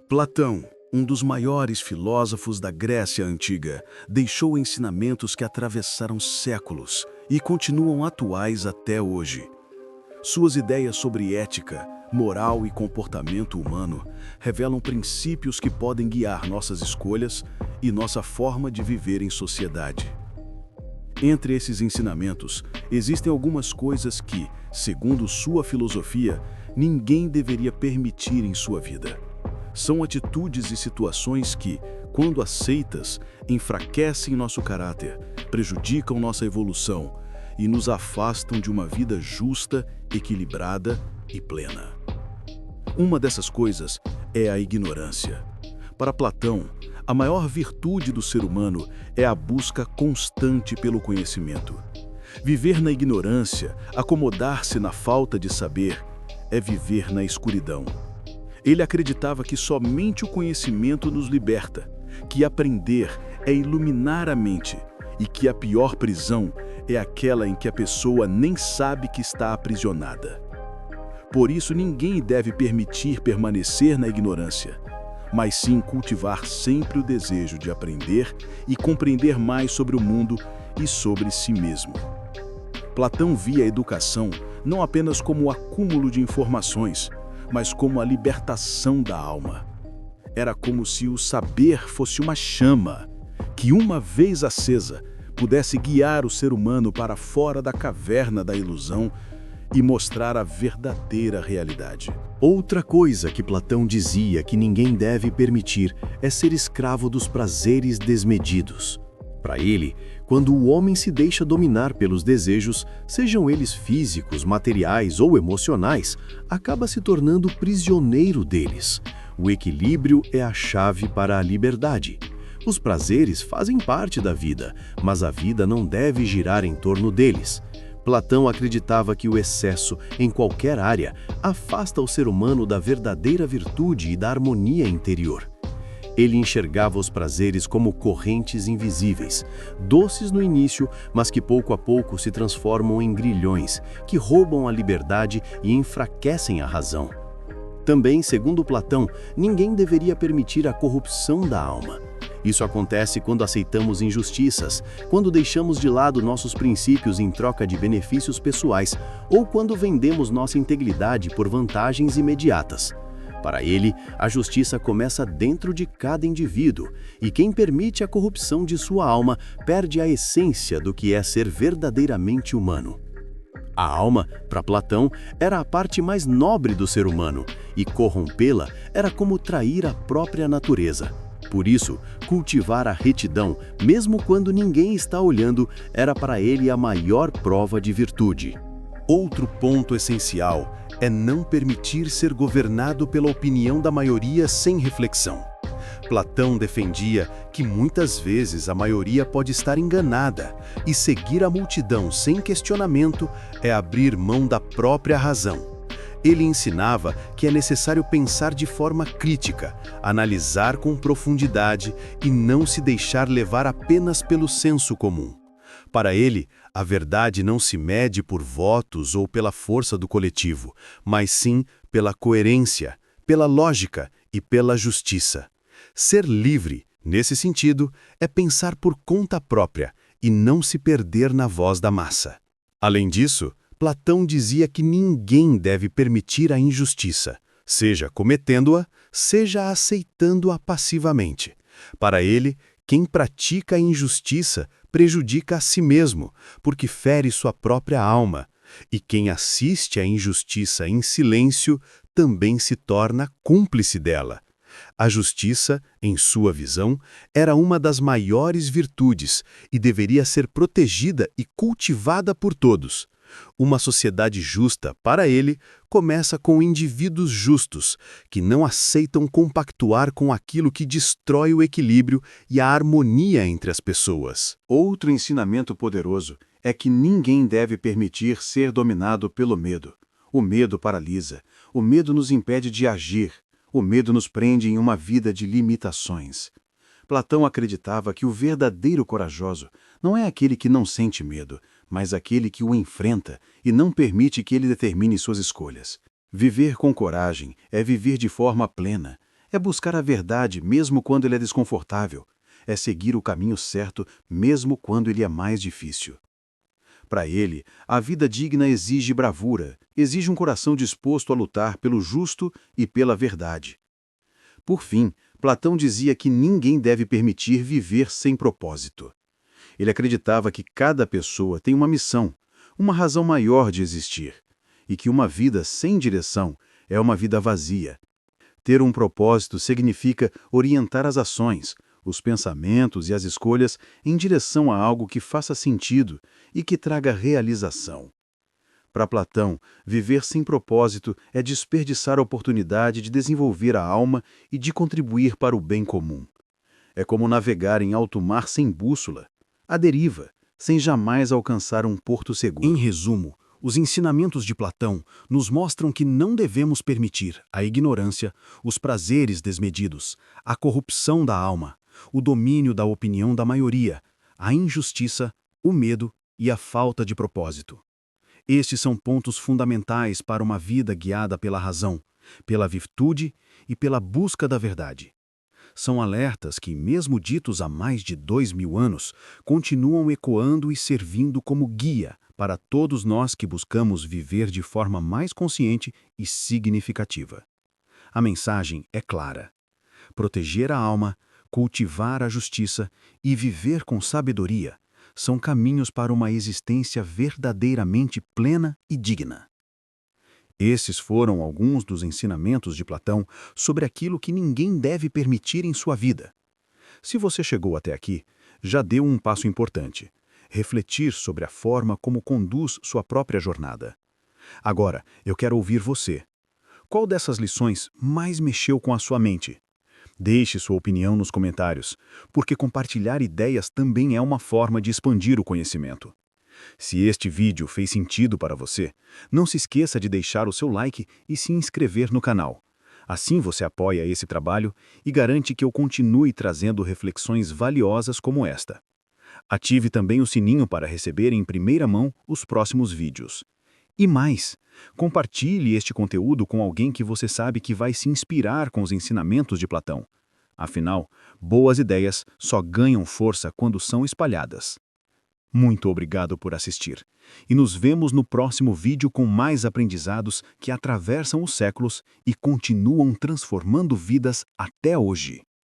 Platão, um dos maiores filósofos da Grécia Antiga, deixou ensinamentos que atravessaram séculos e continuam atuais até hoje. Suas ideias sobre ética, moral e comportamento humano revelam princípios que podem guiar nossas escolhas e nossa forma de viver em sociedade. Entre esses ensinamentos, existem algumas coisas que, segundo sua filosofia, ninguém deveria permitir em sua vida. São atitudes e situações que, quando aceitas, enfraquecem nosso caráter, prejudicam nossa evolução e nos afastam de uma vida justa, equilibrada e plena. Uma dessas coisas é a ignorância. Para Platão, a maior virtude do ser humano é a busca constante pelo conhecimento. Viver na ignorância, acomodar-se na falta de saber, é viver na escuridão. Ele acreditava que somente o conhecimento nos liberta, que aprender é iluminar a mente e que a pior prisão é aquela em que a pessoa nem sabe que está aprisionada. Por isso, ninguém deve permitir permanecer na ignorância, mas sim cultivar sempre o desejo de aprender e compreender mais sobre o mundo e sobre si mesmo. Platão via a educação não apenas como o acúmulo de informações, mas como a libertação da alma. Era como se o saber fosse uma chama, que uma vez acesa, pudesse guiar o ser humano para fora da caverna da ilusão e mostrar a verdadeira realidade. Outra coisa que Platão dizia que ninguém deve permitir é ser escravo dos prazeres desmedidos. Para ele, quando o homem se deixa dominar pelos desejos, sejam eles físicos, materiais ou emocionais, acaba se tornando prisioneiro deles. O equilíbrio é a chave para a liberdade. Os prazeres fazem parte da vida, mas a vida não deve girar em torno deles. Platão acreditava que o excesso, em qualquer área, afasta o ser humano da verdadeira virtude e da harmonia interior. Ele enxergava os prazeres como correntes invisíveis, doces no início, mas que pouco a pouco se transformam em grilhões, que roubam a liberdade e enfraquecem a razão. Também, segundo Platão, ninguém deveria permitir a corrupção da alma. Isso acontece quando aceitamos injustiças, quando deixamos de lado nossos princípios em troca de benefícios pessoais ou quando vendemos nossa integridade por vantagens imediatas. Para ele, a justiça começa dentro de cada indivíduo, e quem permite a corrupção de sua alma perde a essência do que é ser verdadeiramente humano. A alma, para Platão, era a parte mais nobre do ser humano, e corrompê-la era como trair a própria natureza. Por isso, cultivar a retidão, mesmo quando ninguém está olhando, era para ele a maior prova de virtude. Outro ponto essencial é não permitir ser governado pela opinião da maioria sem reflexão. Platão defendia que muitas vezes a maioria pode estar enganada e seguir a multidão sem questionamento é abrir mão da própria razão. Ele ensinava que é necessário pensar de forma crítica, analisar com profundidade e não se deixar levar apenas pelo senso comum. Para ele, a verdade não se mede por votos ou pela força do coletivo, mas sim pela coerência, pela lógica e pela justiça. Ser livre, nesse sentido, é pensar por conta própria e não se perder na voz da massa. Além disso, Platão dizia que ninguém deve permitir a injustiça, seja cometendo-a, seja aceitando-a passivamente. Para ele, quem pratica a injustiça prejudica a si mesmo, porque fere sua própria alma, e quem assiste à injustiça em silêncio também se torna cúmplice dela. A justiça, em sua visão, era uma das maiores virtudes e deveria ser protegida e cultivada por todos. Uma sociedade justa, para ele, começa com indivíduos justos, que não aceitam compactuar com aquilo que destrói o equilíbrio e a harmonia entre as pessoas. Outro ensinamento poderoso é que ninguém deve permitir ser dominado pelo medo. O medo paralisa, o medo nos impede de agir, o medo nos prende em uma vida de limitações. Platão acreditava que o verdadeiro corajoso não é aquele que não sente medo, mas aquele que o enfrenta e não permite que ele determine suas escolhas. Viver com coragem é viver de forma plena, É buscar a verdade mesmo quando ele é desconfortável. É seguir o caminho certo mesmo quando ele é mais difícil. Para ele, a vida digna exige bravura, exige um coração disposto a lutar pelo justo e pela verdade. Por fim, Platão dizia que ninguém deve permitir viver sem propósito. Ele acreditava que cada pessoa tem uma missão, uma razão maior de existir, e que uma vida sem direção é uma vida vazia. Ter um propósito significa orientar as ações, os pensamentos e as escolhas em direção a algo que faça sentido e que traga realização. Para Platão, viver sem propósito é desperdiçar a oportunidade de desenvolver a alma e de contribuir para o bem comum. É como navegar em alto mar sem bússola, à deriva, sem jamais alcançar um porto seguro. Em resumo, os ensinamentos de Platão nos mostram que não devemos permitir a ignorância, os prazeres desmedidos, a corrupção da alma, o domínio da opinião da maioria, a injustiça, o medo e a falta de propósito. Estes são pontos fundamentais para uma vida guiada pela razão, pela virtude e pela busca da verdade. São alertas que, mesmo ditos há mais de 2000 anos, continuam ecoando e servindo como guia para todos nós que buscamos viver de forma mais consciente e significativa. A mensagem é clara: proteger a alma, cultivar a justiça e viver com sabedoria são caminhos para uma existência verdadeiramente plena e digna. Esses foram alguns dos ensinamentos de Platão sobre aquilo que ninguém deve permitir em sua vida. Se você chegou até aqui, já deu um passo importante: refletir sobre a forma como conduz sua própria jornada. Agora, eu quero ouvir você. Qual dessas lições mais mexeu com a sua mente? Deixe sua opinião nos comentários, porque compartilhar ideias também é uma forma de expandir o conhecimento. Se este vídeo fez sentido para você, não se esqueça de deixar o seu like e se inscrever no canal. Assim você apoia esse trabalho e garante que eu continue trazendo reflexões valiosas como esta. Ative também o sininho para receber em primeira mão os próximos vídeos. E mais, compartilhe este conteúdo com alguém que você sabe que vai se inspirar com os ensinamentos de Platão. Afinal, boas ideias só ganham força quando são espalhadas. Muito obrigado por assistir, e nos vemos no próximo vídeo com mais aprendizados que atravessam os séculos e continuam transformando vidas até hoje.